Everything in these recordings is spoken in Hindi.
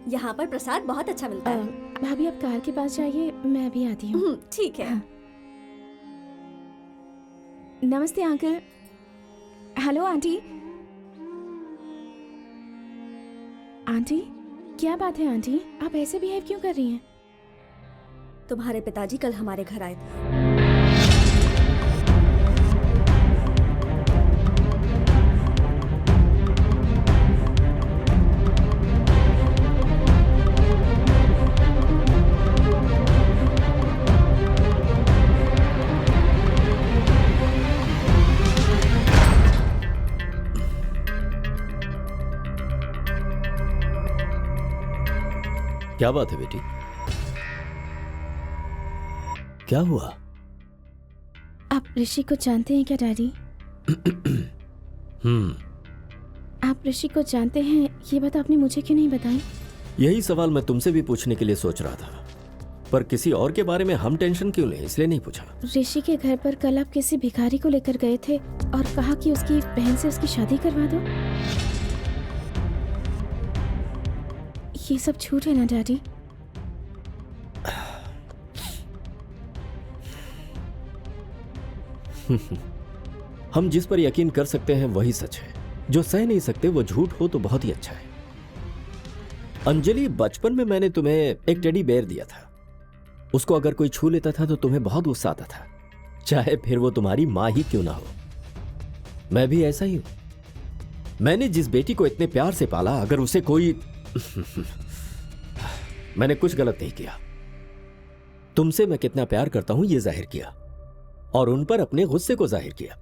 यहाँ पर प्रसाद बहुत अच्छा मिलता है। भाभी आप कार के पास जाइए, मैं अभी आती हूँ। ठीक है। हाँ। नमस्ते अंकल। Hello aunty. आंटी क्या बात है आंटी, आप ऐसे बिहेव क्यों कर रही हैं? तुम्हारे पिताजी कल हमारे घर आए थे। क्या बात है बेटी? क्या हुआ? आप ऋषि को जानते हैं क्या डैडी? आप ऋषि को जानते हैं, ये बात आपने मुझे क्यों नहीं बताई? यही सवाल मैं तुमसे भी पूछने के लिए सोच रहा था, पर किसी और के बारे में हम टेंशन क्यों लें, इसलिए नहीं पूछा। ऋषि के घर पर कल आप किसी भिखारी को लेकर गए थे और कहा कि उसकी बहन से उसकी शादी करवा दो। ये सब झूठ है ना डैडी? हम जिस पर यकीन कर सकते हैं वही सच है, जो सह नहीं सकते वो झूठ हो तो बहुत ही अच्छा है। अंजलि, बचपन में मैंने तुम्हें एक टेडी बेयर दिया था। उसको अगर कोई छू लेता था तो तुम्हें बहुत गुस्सा आता था, चाहे फिर वो तुम्हारी मां ही क्यों ना हो। मैं भी ऐसा ही हूं। मैंने जिस बेटी को इतने प्यार से पाला, अगर उसे कोई मैंने कुछ गलत नहीं किया। तुमसे मैं कितना प्यार करता हूं ये जाहिर किया, और उन पर अपने गुस्से को जाहिर किया।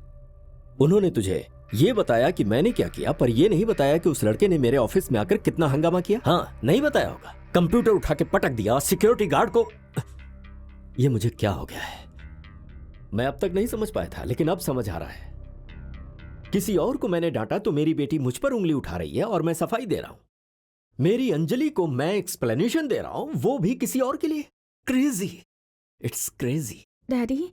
उन्होंने तुझे ये बताया कि मैंने क्या किया, पर यह नहीं बताया कि उस लड़के ने मेरे ऑफिस में आकर कितना हंगामा किया। हाँ, नहीं बताया होगा। कंप्यूटर उठा के पटक दिया, सिक्योरिटी गार्ड को। ये मुझे क्या हो गया है? मैं अब तक नहीं समझ पाया था, लेकिन अब समझ आ रहा है। किसी और को मैंने डांटा तो मेरी बेटी मुझ पर उंगली उठा रही है और मैं सफाई दे रहा हूं। मेरी अंजलि को मैं एक्सप्लेनेशन दे रहा हूं, वो भी किसी और के लिए। Crazy, it's crazy. डैडी,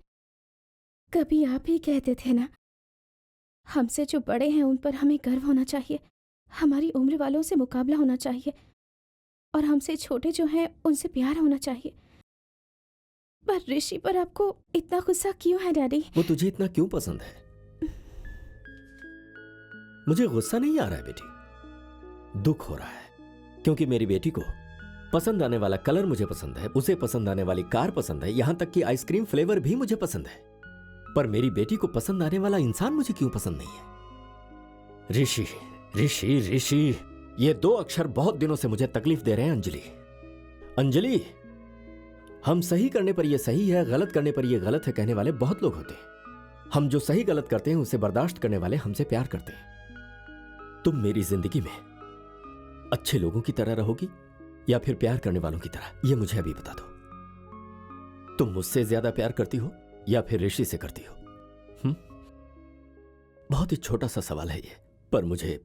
कभी आप ही कहते थे ना, हमसे जो बड़े हैं उन पर हमें गर्व होना चाहिए, हमारी उम्र वालों से मुकाबला होना चाहिए, और हमसे छोटे जो हैं उनसे प्यार होना चाहिए। पर ऋषि पर आपको इतना गुस्सा क्यों है डैडी? वो तुझे इतना क्यों पसंद है? मुझे गुस्सा नहीं आ रहा है बेटी, दुख हो रहा है, क्योंकि मेरी बेटी को पसंद आने वाला कलर मुझे पसंद है, उसे पसंद आने वाली कार पसंद है, यहां तक कि आइसक्रीम फ्लेवर भी मुझे पसंद है। पर मेरी बेटी को पसंद आने वाला इंसान मुझे क्यों पसंद नहीं है? ऋषि, ऋषि, ऋषि, ये दो अक्षर बहुत दिनों से मुझे तकलीफ दे रहे हैं। अंजलि, अंजलि, हम सही करने पर यह सही है, गलत करने पर यह गलत है कहने वाले बहुत लोग होते हैं। हम जो सही गलत करते हैं उसे बर्दाश्त करने वाले हमसे प्यार करते हैं। तुम मेरी जिंदगी में अच्छे लोगों की तरह रहोगी या फिर प्यार करने वालों की तरह, यह मुझे अभी बता दो। तुम मुझसे ज्यादा प्यार करती हो या फिर ऋषि से करती हो? बहुत ही छोटा सा सवाल है ये, पर मुझे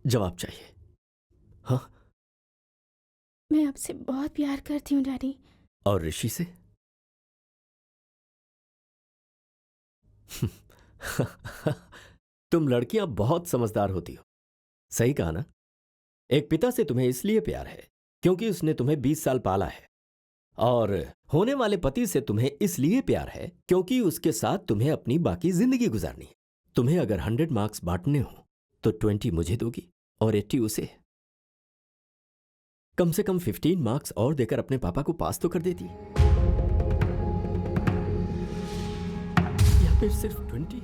जवाब चाहिए। हाँ, मैं आपसे बहुत प्यार करती हूँ डैडी। और ऋषि से? तुम लड़कियां बहुत समझदार होती हो। सही कहा ना? एक पिता से तुम्हें इसलिए प्यार है क्योंकि उसने तुम्हें 20 साल पाला है, और होने वाले पति से तुम्हें इसलिए प्यार है क्योंकि उसके साथ तुम्हें अपनी बाकी जिंदगी गुजारनी है। तुम्हें अगर 100 मार्क्स बांटने हो तो 20 मुझे दोगी और 80 उसे। कम से कम 15 मार्क्स और देकर अपने पापा को पास तो कर देती, या फिर सिर्फ 20?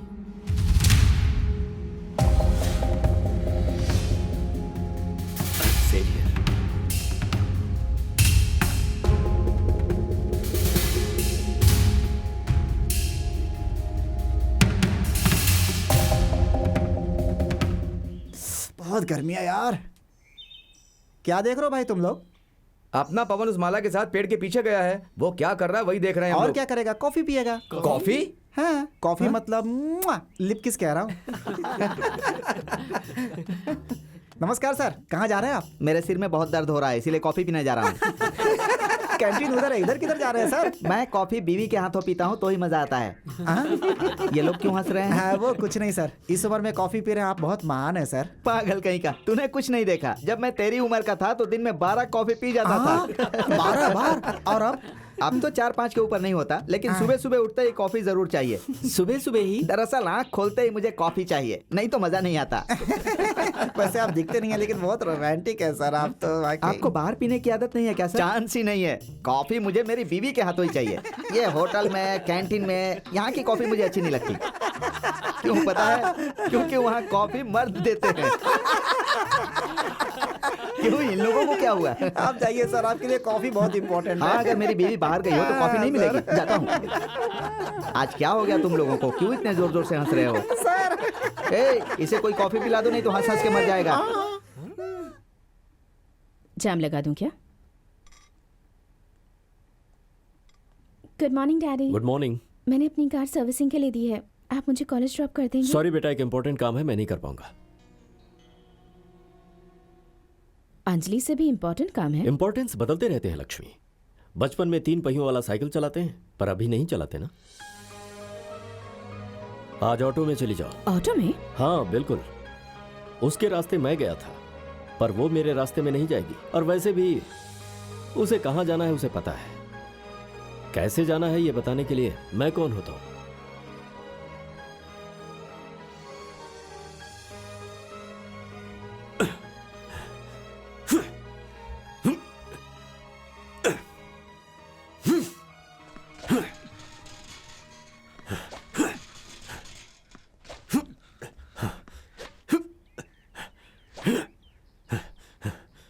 बहुत गर्मी है यार। क्या देख रहे हो भाई तुम लोग? अपना पवन उस माला के साथ पेड़ के पीछे गया है, वो क्या कर रहा है वही देख रहे हैं हम और लोग। क्या करेगा? कॉफी पिएगा। कॉफी? हाँ, कॉफी मतलब लिप किस कह रहा हूँ। नमस्कार सर, कहाँ जा रहे हैं आप? मेरे सिर में बहुत दर्द हो रहा है इसीलिए कॉफी पीने जा रहा हूँ। कैंटीन उधर है, इधर किधर जा रहे हैं सर? मैं कॉफी बीवी के हाथों पीता हूँ तो ही मजा आता है। ये लोग क्यों हंस रहे हैं? हाँ, वो कुछ नहीं सर, इस उम्र में कॉफी पी रहे हैं आप, बहुत महान है सर। पागल कहीं का, तूने कुछ नहीं देखा। जब मैं तेरी उम्र का था तो दिन में 12 कॉफी पी जाता था। 12 बार? और अब तो 4-5 के ऊपर नहीं होता, लेकिन सुबह सुबह उठते ही कॉफी जरूर चाहिए। सुबह सुबह ही? दरअसल आँख खोलते ही मुझे कॉफी चाहिए, नहीं तो मजा नहीं आता। वैसे आप दिखते नहीं है लेकिन बहुत रोमांटिक है सर आप तो। आपको बाहर पीने की आदत नहीं है क्या सर? चांस ही नहीं है। कॉफी मुझे मेरी बीवी के हाथों ही चाहिए। ये होटल में, कैंटीन में, यहाँ की कॉफी मुझे अच्छी नहीं लगती। क्यों पता है? क्योंकि वहाँ कॉफी मर्द देते हैं। क्यों, इन लोगों को क्या हुआ? आप जाइए सर, आपके लिए कॉफी बहुत इंपॉर्टेंट है। हाँ, अगर मेरी बीवी बाहर गई हो तो कॉफी नहीं मिलेगी। जाता हूँ। आज क्या हो गया तुम लोगों को? क्यों इतने जोर जोर से हंस रहे हो? सर इसे कोई कॉफी पिला दो, नहीं तो हंस हंस के मर जाएगा। जाम लगा दूं क्या? Good morning daddy. Good morning. मैंने अपनी कार सर्विसिंग के लिए दी है, आप मुझे कॉलेज ड्रॉप कर देंगे? सॉरी बेटा, एक इम्पोर्टेंट काम है, मैं नहीं कर पाऊंगा। अंजलि से भी इम्पोर्टेंट काम है? इंपॉर्टेंस बदलते रहते हैं लक्ष्मी। बचपन में 3 पहियों वाला साइकिल चलाते हैं, पर अभी नहीं चलाते ना। आज ऑटो में चली जाओ। ऑटो में? हाँ बिल्कुल। उसके रास्ते मैं गया था, पर वो मेरे रास्ते में नहीं जाएगी। और वैसे भी उसे कहाँ जाना है उसे पता है, कैसे जाना है ये बताने के लिए मैं कौन होता हूं।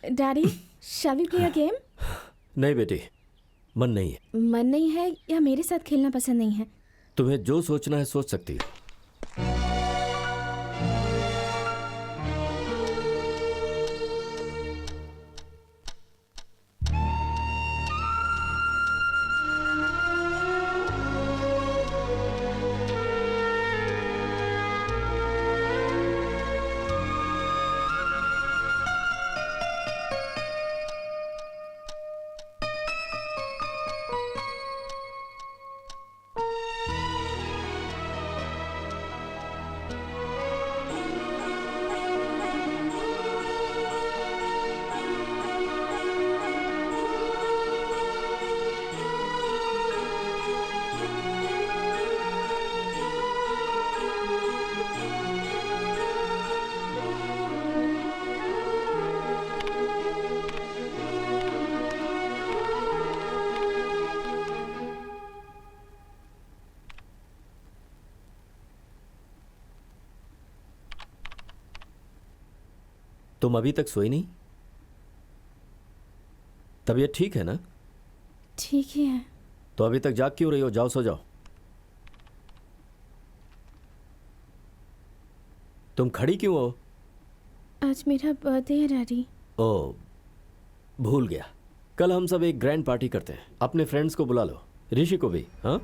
Daddy, shall we play a game? नहीं बेटी, मन नहीं है। मन नहीं है या मेरे साथ खेलना पसंद नहीं है? तुम्हें जो सोचना है सोच सकती हो। तुम अभी तक सोई नहीं? तबीयत ठीक है ना? ठीक ही है। तो अभी तक जाग क्यों रही हो? जाओ सो जाओ। तुम खड़ी क्यों हो? आज मेरा बर्थडे है डैडी। ओ, भूल गया। कल हम सब एक ग्रैंड पार्टी करते हैं। अपने फ्रेंड्स को बुला लो, ऋषि को भी। हाँ,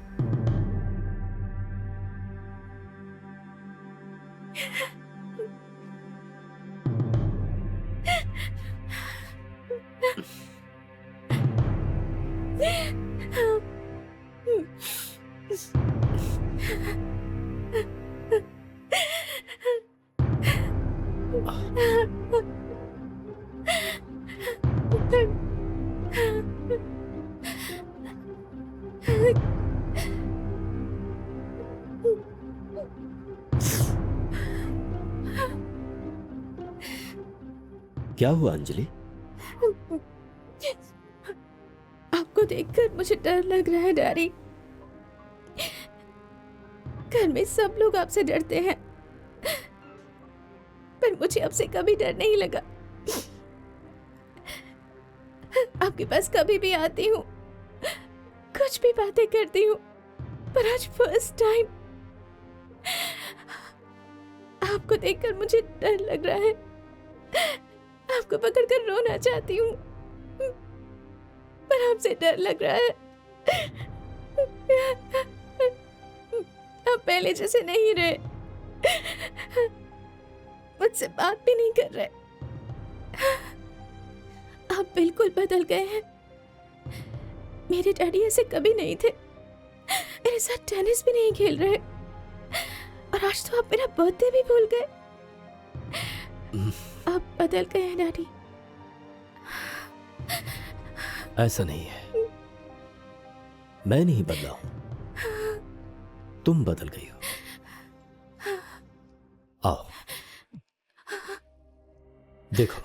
क्या हुआ अंजलि? आपको देखकर मुझे डर लग रहा है डैडी। घर में सब लोग आपसे डरते हैं, पर मुझे आपसे कभी डर नहीं लगा। आपके पास कभी भी आती हूँ, कुछ भी बातें करती हूँ, पर आज फर्स्ट टाइम आपको देखकर मुझे डर लग रहा है। आपको पकड़कर रोना चाहती हूँ, पर आपसे डर लग रहा है। आप पहले जैसे नहीं रहे, मुझसे बात भी नहीं कर रहे। आप बिल्कुल बदल गए हैं। मेरे डैडी ऐसे कभी नहीं थे। मेरे साथ टेनिस भी नहीं खेल रहे, और आज तो आप मेरा बर्थडे भी भूल गए। आप बदल गए हैं डैडी। ऐसा नहीं है, मैं नहीं बदला हूं, तुम बदल गई हो। आओ देखो,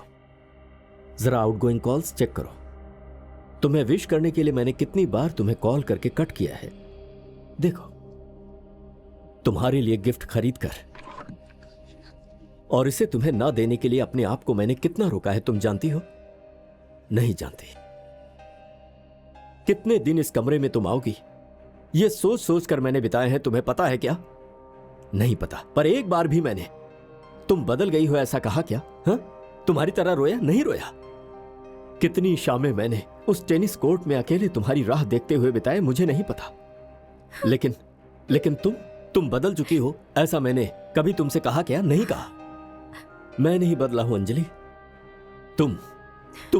जरा आउटगोइंग कॉल्स चेक करो। तुम्हें विश करने के लिए मैंने कितनी बार तुम्हें कॉल करके कट किया है। देखो, तुम्हारे लिए गिफ्ट खरीद कर और इसे तुम्हें ना देने के लिए अपने आप को मैंने कितना रोका है, तुम जानती हो? नहीं जानती। कितने दिन इस कमरे में तुम आओगी, यह सोच सोच कर मैंने बिताए हैं, तुम्हें पता है क्या? नहीं पता। पर एक बार भी मैंने तुम बदल गई हो ऐसा कहा क्या? हाँ, तुम्हारी तरह रोया? नहीं रोया। कितनी शामें मैंने उस टेनिस कोर्ट में अकेले तुम्हारी राह देखते हुए बिताए, मुझे नहीं पता। लेकिन तुम बदल चुकी हो, ऐसा मैंने कभी तुमसे कहा क्या? नहीं कहा। मैं नहीं बदला हूं अंजलि, तुम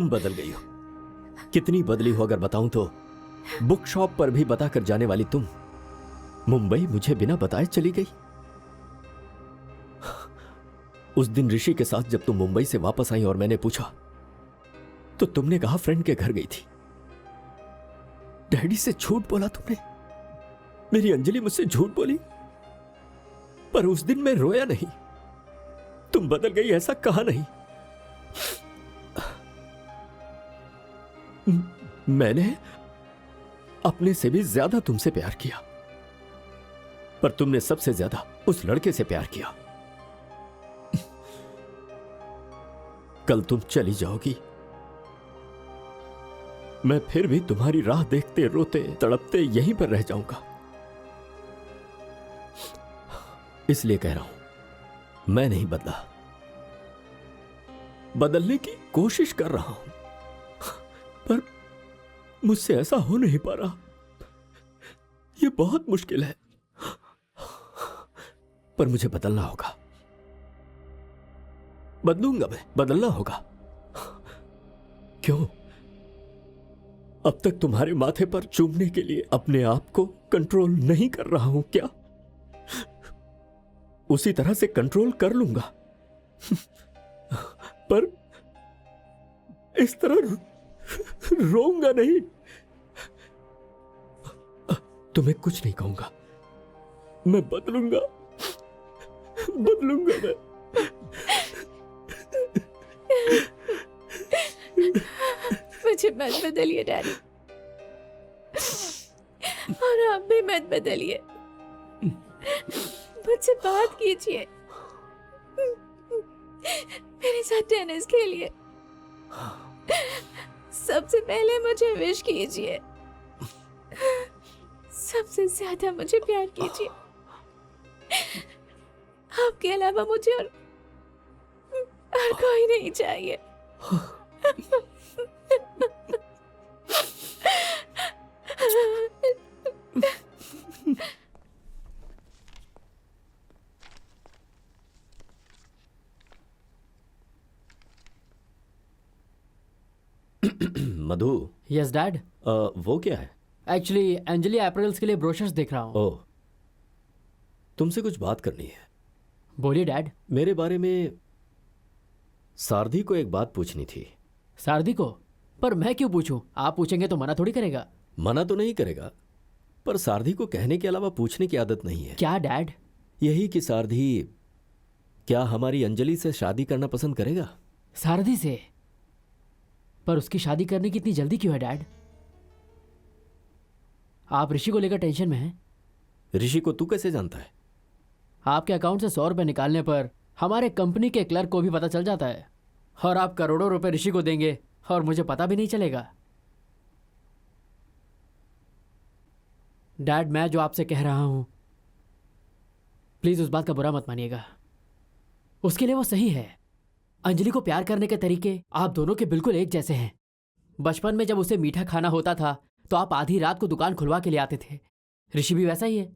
बदल गई हो। कितनी बदली हो अगर बताऊं तो, बुक शॉप पर भी बताकर जाने वाली तुम मुंबई मुझे बिना बताए चली गई। उस दिन ऋषि के साथ जब तुम मुंबई से वापस आई और मैंने पूछा तो तुमने कहा फ्रेंड के घर गई थी। डैडी से झूठ बोला तुमने। मेरी अंजलि मुझसे झूठ बोली, पर उस दिन मैं रोया नहीं। तुम बदल गई ऐसा कहा नहीं। मैंने अपने से भी ज्यादा तुमसे प्यार किया, पर तुमने सबसे ज्यादा उस लड़के से प्यार किया। कल तुम चली जाओगी, मैं फिर भी तुम्हारी राह देखते रोते तड़पते यहीं पर रह जाऊंगा। इसलिए कह रहा हूं, मैं नहीं बदला, बदलने की कोशिश कर रहा हूं, पर मुझसे ऐसा हो नहीं पा रहा। यह बहुत मुश्किल है, पर मुझे बदलना होगा। बदलूंगा मैं, बदलना होगा। क्यों? अब तक तुम्हारे माथे पर चूमने के लिए अपने आप को कंट्रोल नहीं कर रहा हूं क्या? उसी तरह से कंट्रोल कर लूंगा, पर इस तरह रोऊंगा नहीं। तुम्हें कुछ नहीं कहूंगा, मैं बदलूंगा मैं। मुझे मत बदलिए डैडी, और आप भी मत बदलिए। मुझसे बात कीजिए, मेरे साथ टेनिस खेलिए, सबसे पहले मुझे विश कीजिए, सबसे ज्यादा मुझे प्यार कीजिए। आपके अलावा मुझे और कोई नहीं चाहिए। मधु। Yes dad. वो क्या है? एक्चुअली अंजलि अप्रैल्स के लिए ब्रोशर्स देख रहा हूँ। ओह, तुमसे कुछ बात करनी है। बोलिए डैड। मेरे बारे में सारथी को एक बात पूछनी थी। सारथी को? पर मैं क्यों पूछूं? आप पूछेंगे तो मना थोड़ी करेगा। मना तो नहीं करेगा, पर सारथी को कहने के अलावा पूछने की आदत नहीं है। क्या डैड? यही कि सारथी क्या हमारी अंजलि से शादी करना पसंद करेगा? सारथी से? पर उसकी शादी करने की इतनी जल्दी क्यों है डैड? आप ऋषि को लेकर टेंशन में हैं? ऋषि को तू कैसे जानता है? आपके अकाउंट से 100 रुपए निकालने पर हमारे कंपनी के क्लर्क को भी पता चल जाता है, और आप करोड़ों रुपए ऋषि को देंगे और मुझे पता भी नहीं चलेगा। डैड, मैं जो आपसे कह रहा हूं, प्लीज उस बात का बुरा मत मानिएगा। उसके लिए वो सही है। अंजलि को प्यार करने के तरीके आप दोनों के बिल्कुल एक जैसे हैं। बचपन में जब उसे मीठा खाना होता था तो आप आधी रात को दुकान खुलवा के ले आते थे। ऋषि भी वैसा ही है।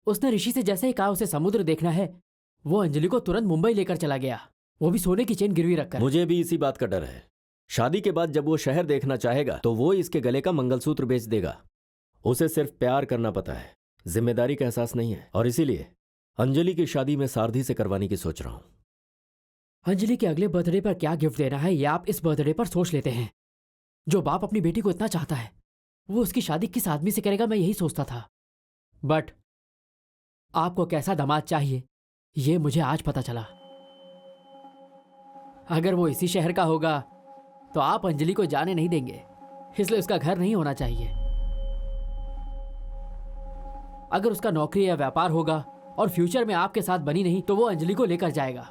उसने ऋषि से जैसे ही कहा उसे समुद्र देखना है, वो अंजलि को तुरंत मुंबई लेकर चला गया, वो भी सोने की चेन गिरवी रखकर। मुझे भी इसी बात का डर है। शादी के बाद जब वो शहर देखना चाहेगा तो वो इसके गले का मंगलसूत्र बेच देगा। उसे सिर्फ प्यार करना पता है, जिम्मेदारी का एहसास नहीं है। और इसीलिए अंजलि की शादी में सारथी से करवाने की सोच रहा हूं। अंजलि के अगले बर्थडे पर क्या गिफ्ट देना है ये आप इस बर्थडे पर सोच लेते हैं। जो बाप अपनी बेटी को इतना चाहता है वो उसकी शादी किस आदमी से करेगा, मैं यही सोचता था। बट आपको कैसा दामाद चाहिए ये मुझे आज पता चला। अगर वो इसी शहर का होगा तो आप अंजलि को जाने नहीं देंगे, इसलिए उसका घर नहीं होना चाहिए। अगर उसका नौकरी या व्यापार होगा और फ्यूचर में आपके साथ बनी नहीं तो वो अंजलि को लेकर जाएगा।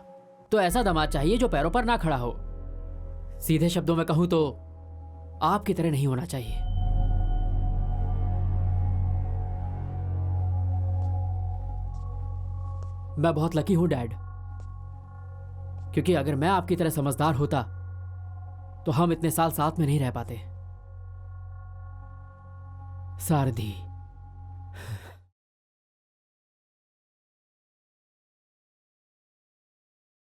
तो ऐसा दामाद चाहिए जो पैरों पर ना खड़ा हो। सीधे शब्दों में कहूं तो आपकी तरह नहीं होना चाहिए। मैं बहुत लकी हूं डैड, क्योंकि अगर मैं आपकी तरह समझदार होता तो हम इतने साल साथ में नहीं रह पाते। सारथी।